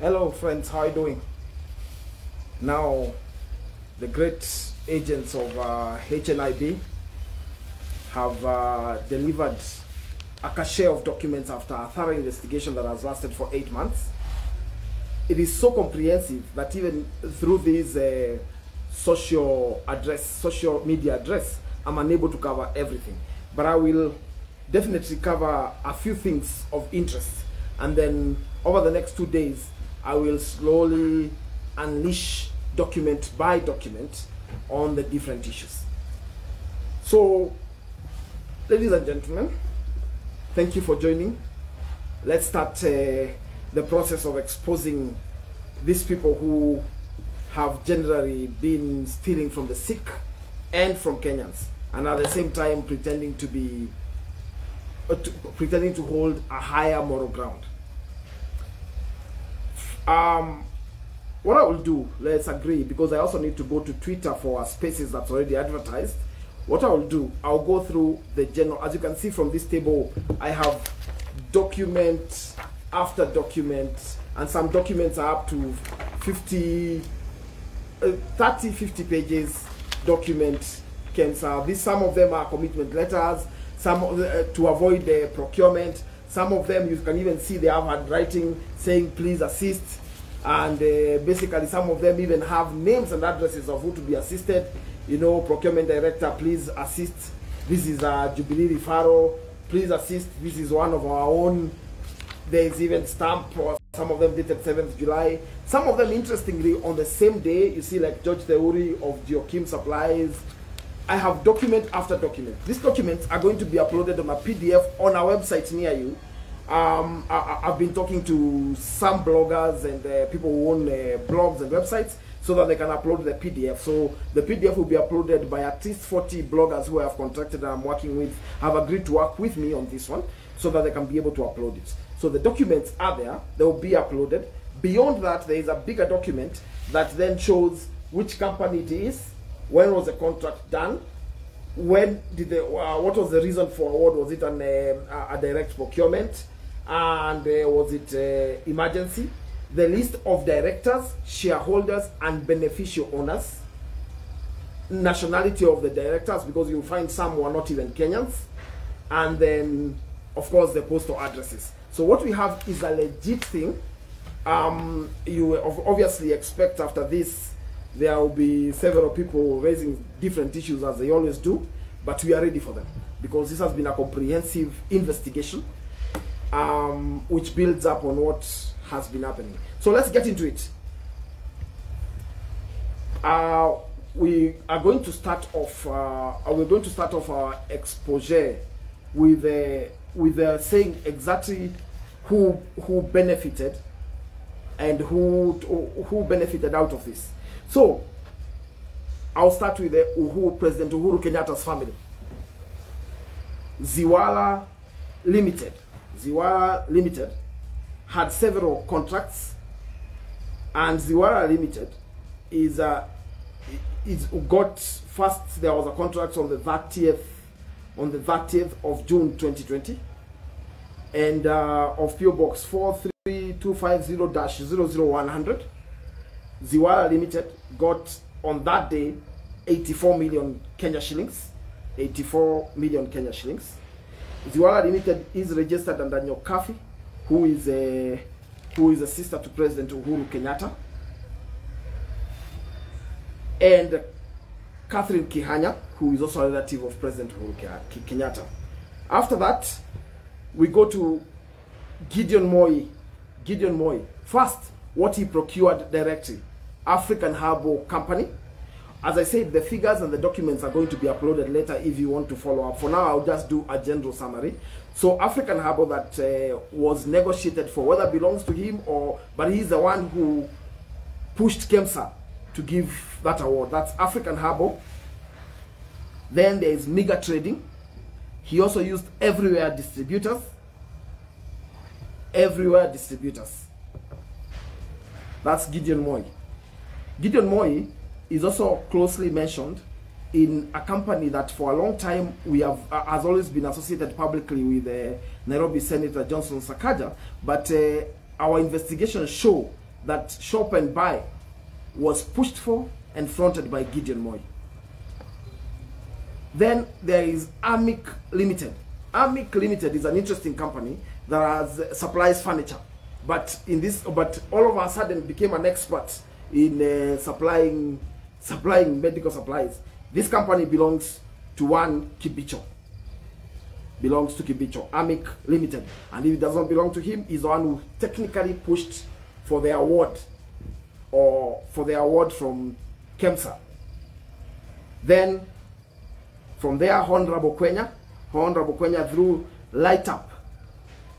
Hello friends, how are you doing? Now, the great agents of HNIB have delivered a cache of documents after a thorough investigation that has lasted for 8 months. It is so comprehensive that even through this social media address, I'm unable to cover everything. But I will definitely cover a few things of interest, and then over the next 2 days I will slowly unleash document by document on the different issues. So, ladies and gentlemen, thank you for joining. Let's start the process of exposing these people who have generally been stealing from the sick and from Kenyans, and at the same time pretending to be pretending to hold a higher moral ground. What I will do, let's agree, because I also need to go to Twitter for spaces that's already advertised. What I will do, I'll go through the general. As you can see from this table, I have document after document, and some documents are up to 30, 50 pages document. Some of them are commitment letters, some to avoid the procurement. Some of them you can even see they have handwriting saying please assist, and basically some of them even have names and addresses of who to be assisted. You know, procurement director, please assist. This is a Jubilee referral, please assist. This is one of our own. There is even stamp, or some of them dated 7th July. Some of them, interestingly, on the same day, you see like George Theuri of Joachim Supplies. I have document after document. These documents are going to be uploaded on a PDF on our website near you. I've been talking to some bloggers and people who own blogs and websites so that they can upload the PDF. So the PDF will be uploaded by at least 40 bloggers who I have contracted and I'm working with, have agreed to work with me on this one so that they can be able to upload it. So the documents are there, they will be uploaded. Beyond that, there is a bigger document that then shows which company it is, when was the contract done, when did what was the reason for award? Was it a direct procurement, and was it emergency? The list of directors, shareholders, and beneficial owners, nationality of the directors, because you'll find some who are not even Kenyans, and then of course the postal addresses. So what we have is a legit thing. You obviously expect after this there will be several people raising different issues as they always do, but we are ready for them because this has been a comprehensive investigation which builds up on what has been happening. So let's get into it. We are going to start off. We're going to start off our exposure with saying exactly who benefited and who benefited out of this. So, I'll start with the President Uhuru Kenyatta's family. Ziwala Limited. Ziwala Limited had several contracts, and Ziwala Limited first there was a contract on the 30th of June 2020, and of PO Box 43250-00100. Ziwala Limited got on that day 84 million Kenya shillings. 84 million Kenya shillings. Ziwala Limited is registered under Nyokafi, who is a sister to President Uhuru Kenyatta, and Catherine Kihanya, who is also a relative of President Uhuru Kenyatta. After that, we go to Gideon Moi. Gideon Moi. First, what he procured directly. African Herbal Company. As I said, the figures and the documents are going to be uploaded later if you want to follow up. For now, I'll just do a general summary. So African Herbal that was negotiated for, whether it belongs to him but he's the one who pushed Kemsa to give that award. That's African Herbal. Then there is Mega Trading. He also used Everywhere Distributors. Everywhere Distributors. That's Gideon Moi. Gideon Moi is also closely mentioned in a company that for a long time has always been associated publicly with Nairobi Senator Johnson Sakaja, but our investigations show that Shop and Buy was pushed for and fronted by Gideon Moi. Then there is Amic Limited. Amic Limited is an interesting company that has supplies furniture, but all of a sudden became an expert in supplying medical supplies. This company belongs to one Kibicho. Belongs to Kibicho, Amic Limited, and if it does not belong to him, he's the one who technically pushed for the award, or for the award from Kemsa. Then from there, Honorable Kwenya through Light Up,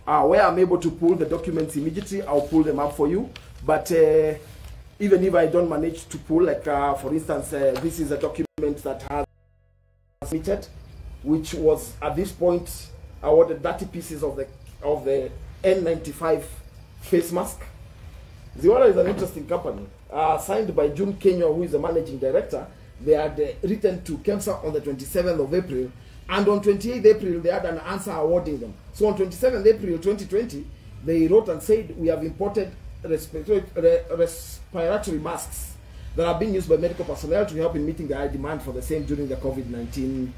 where I'm able to pull the documents immediately. I'll pull them up for you. But even if I don't manage to pull, like for instance, this is a document that has submitted, which was at this point awarded 30 pieces of the N95 face mask. Ziwala is an interesting company, signed by June Kenya, who is the managing director. They had written to Kemsa on the 27th of April, and on 28th April they had an answer awarding them. So on 27th April 2020, they wrote and said, we have imported respiratory masks that are being used by medical personnel to help in meeting the high demand for the same during the COVID-19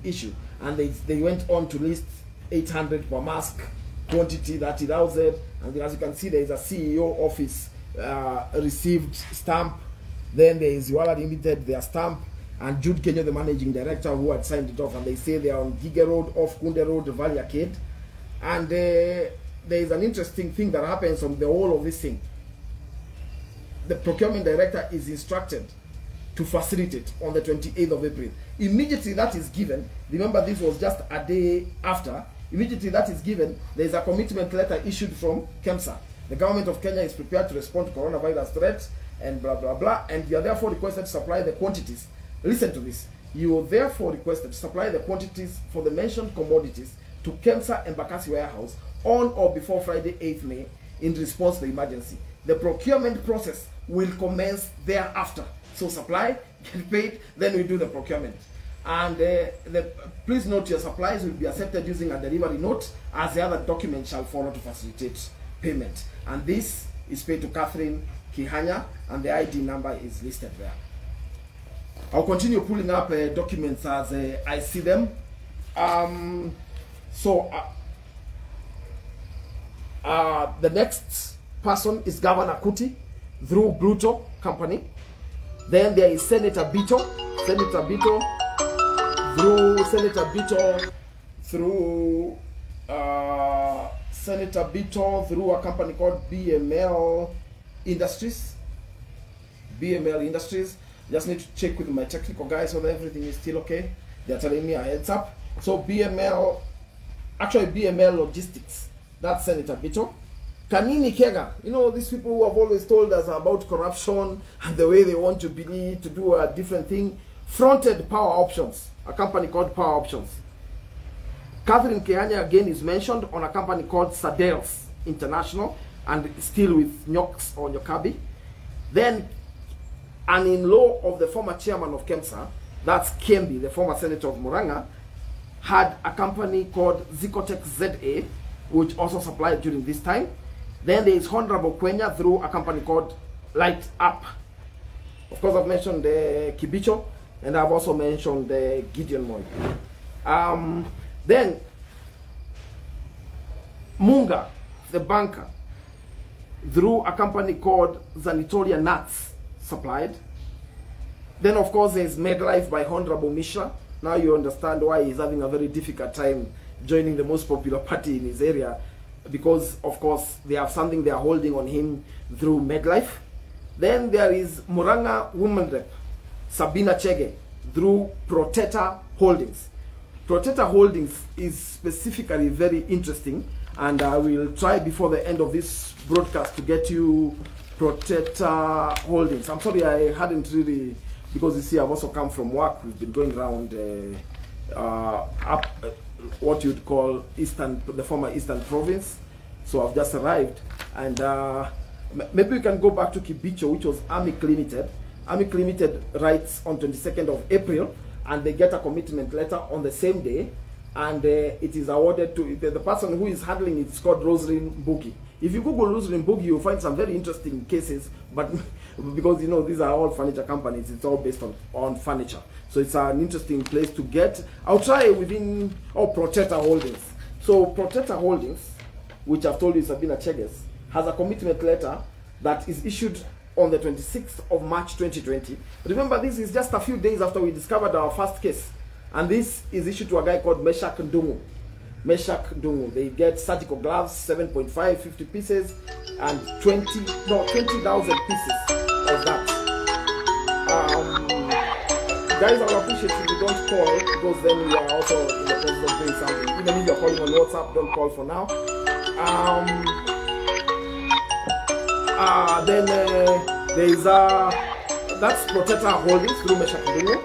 issue. And they went on to list 800 per mask, quantity 30,000, and as you can see, there is a CEO office received stamp. Then there is Ziwala Limited, their stamp, and Jude Kenya, the managing director, who had signed it off. And they say they are on Giga Road, off Kunde Road, Valley Arcade. And there is an interesting thing that happens on the whole of this thing. The procurement director is instructed to facilitate on the 28th of April. Immediately that is given, remember this was just a day after, immediately that is given, there is a commitment letter issued from Kemsa. The government of Kenya is prepared to respond to coronavirus threats and blah blah blah, and you are therefore requested to supply the quantities. Listen to this. You are therefore requested to supply the quantities for the mentioned commodities to Kemsa Embakasi warehouse on or before Friday 8th May in response to the emergency. The procurement process will commence thereafter. So supply, get paid, then we do the procurement. And please note your supplies will be accepted using a delivery note, as the other documents shall follow to facilitate payment. And this is paid to Catherine Kihanya, and the ID number is listed there. I'll continue pulling up documents as I see them. The next person is Governor Kuti through Bluto Company. Then there is Senator Bito through a company called BML Industries. Just need to check with my technical guys whether everything is still okay. They're telling me a heads up. So BML Logistics, that's Senator Bito. Kanini Kega, you know, these people who have always told us about corruption and the way they want to do a different thing, fronted Power Options, a company called Power Options. Catherine Kihanya again is mentioned on a company called Sadels International, and still with Nyoks or Nyokabi. Then an in-law of the former chairman of Kemsa, that's Kembi, the former senator of Muranga, had a company called Zicotech ZA, which also supplied during this time. Then there is Honorable Kwenya through a company called Light Up. Of course, I've mentioned the Kibicho, and I've also mentioned the Gideon Moi. Then Munga, the banker, through a company called Zanitoria Nuts, supplied. Then of course there's MedLife by Honorable Mishra. Now you understand why he's having a very difficult time joining the most popular party in his area, because of course they have something they are holding on him through MedLife. Then there is Muranga Women Rep Sabina Chege through Proteta Holdings. Proteta Holdings is specifically very interesting, and I will try before the end of this broadcast to get you Proteta Holdings. I'm sorry I hadn't really, because you see I've also come from work. We've been going around up what you'd call the former Eastern Province. So I've just arrived, and maybe we can go back to Kibicho, which was Amic Limited. Amic Limited writes on 22nd of April, and they get a commitment letter on the same day and it is awarded to the person who is handling it. It's called Roslyn Boogie. If you Google Roslyn Boogie, you'll find some very interesting cases, but because you know these are all furniture companies, it's all based on furniture. So it's an interesting place to get. I'll try within Protector Holdings. So Protector Holdings, which I've told you is Sabina Cheges, has a commitment letter that is issued on the 26th of March 2020. Remember, this is just a few days after we discovered our first case. And this is issued to a guy called Meshach Ndungu. Meshach Ndungu. They get surgical gloves, 7.5, 50 pieces, and 20,000 pieces of that. Guys, I will appreciate if you don't call, because then we are also in the process of doing something. Even if you're calling on WhatsApp, don't call for now. Then there is that's Protector Holdings through Meshach Ndungu.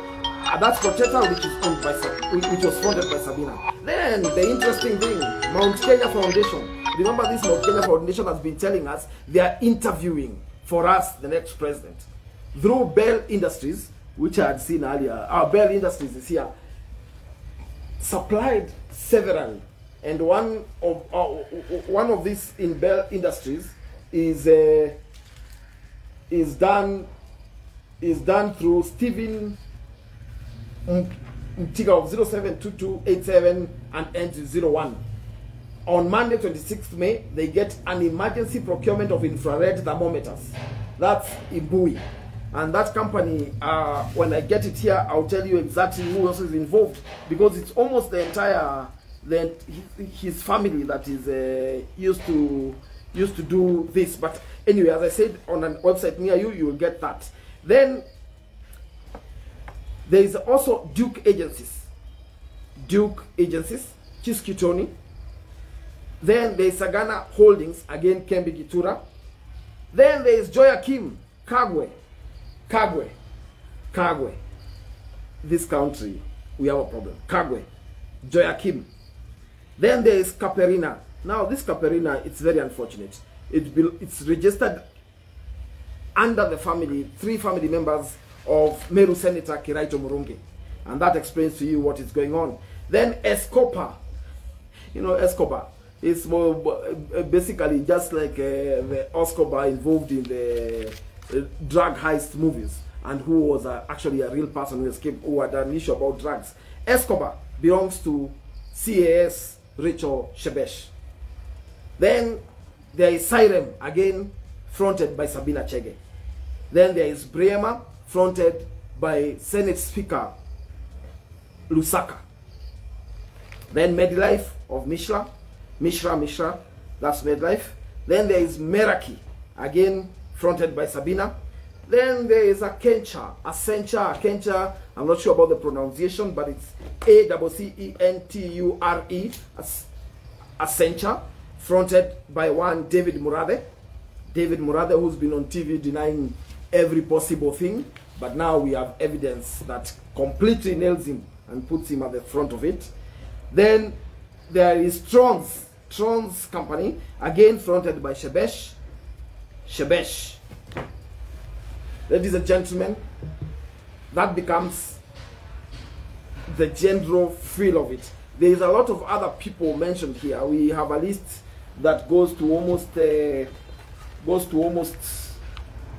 That's Protector, which is owned by which was funded by Sabina. Then the interesting thing, Mount Kenya Foundation. Remember, this Mount Kenya Foundation has been telling us they are interviewing for us the next president through Bell Industries, which I had seen earlier. Our Bell Industries is here, supplied several, and one of these in Bell Industries is done through Stephen Mtiga of 072287 and ends 01. On Monday, 26th May, they get an emergency procurement of infrared thermometers. That's Ibui. And that company, when I get it here, I'll tell you exactly who else is involved, because it's almost the entire, his family that is used to do this. But anyway, as I said, on a website near you, you will get that. Then there is also Duke Agencies, Chiskitoni. Then there is Sagana Holdings, again Kembi Gitura. Then there is Joachim Kagwe. This country, we have a problem. Kagwe, Joachim. Then there is Caperina. Now this Caperina, it's very unfortunate. It's registered under the family, 3 family members of Meru Senator Kiraito Murungi. And that explains to you what is going on. Then Escobar. You know, Escobar is more basically just like the Escobar involved in the drug heist movies, and who was actually a real person who escaped, who had an issue about drugs. Escobar belongs to CAS Rachel Shebesh. Then there is Sirem, again fronted by Sabina Chege. Then there is Breema, fronted by Senate Speaker Lusaka. Then Medlife of Mishra, that's Medlife. Then there is Meraki, again fronted by Sabina. Then there is Accenture, I'm not sure about the pronunciation, but it's A-C-C-E-N-T-U-R-E, Accenture, fronted by one David Murade, who's been on TV denying every possible thing, but now we have evidence that completely nails him and puts him at the front of it. Then there is Tron's company, again fronted by Shebesh. Ladies and gentlemen, that becomes the general feel of it. There is a lot of other people mentioned here. We have a list that goes to almost this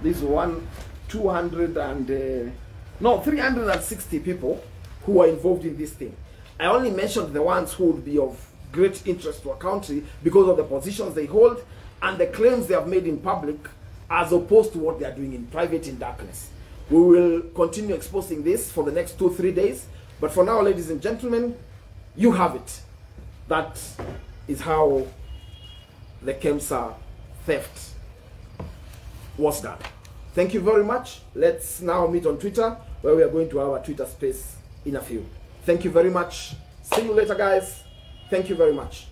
one 360 people who are involved in this thing. I only mentioned the ones who would be of great interest to our country because of the positions they hold and the claims they have made in public, as opposed to what they are doing in private in darkness. We will continue exposing this for the next 2-3 days. But for now, ladies and gentlemen, you have it. That is how the Kemsa theft was done. Thank you very much. Let's now meet on Twitter, where we are going to have a Twitter space in a few. Thank you very much. See you later, guys. Thank you very much.